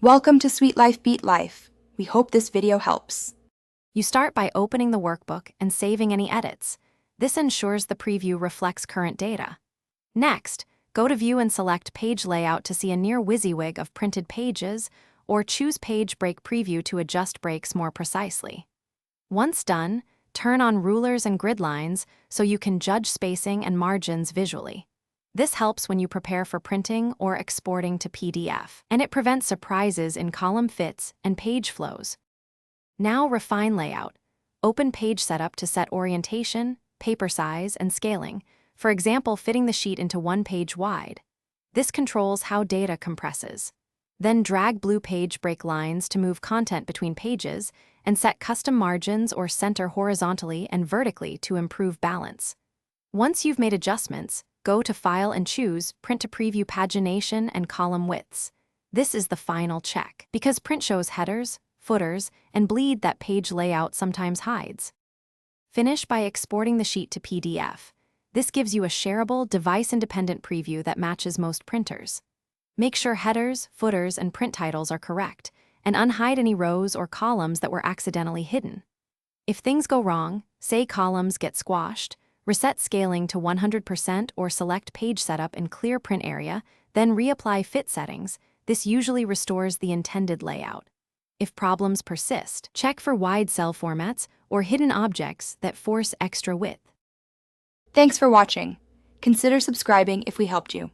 Welcome to Sweet Life Beat Life. We hope this video helps. You start by opening the workbook and saving any edits. This ensures the preview reflects current data. Next, go to View and select Page Layout to see a near WYSIWYG of printed pages, or choose Page Break Preview to adjust breaks more precisely. Once done, turn on rulers and grid lines so you can judge spacing and margins visually. This helps when you prepare for printing or exporting to PDF, and it prevents surprises in column fits and page flows. Now refine layout. Open Page Setup to set orientation, paper size, and scaling, for example fitting the sheet into 1 page wide. This controls how data compresses. Then drag blue page break lines to move content between pages, and set custom margins or center horizontally and vertically to improve balance. Once you've made adjustments, go to File and choose Print to Preview Pagination and Column Widths. This is the final check, because print shows headers, footers, and bleed that page layout sometimes hides. Finish by exporting the sheet to PDF. This gives you a shareable, device-independent preview that matches most printers. Make sure headers, footers, and print titles are correct, and unhide any rows or columns that were accidentally hidden. If things go wrong, say columns get squashed, reset scaling to 100% or select Page Setup in Clear Print Area, then reapply fit settings. This usually restores the intended layout. If problems persist, check for wide cell formats or hidden objects that force extra width. Thanks for watching. Consider subscribing if we helped you.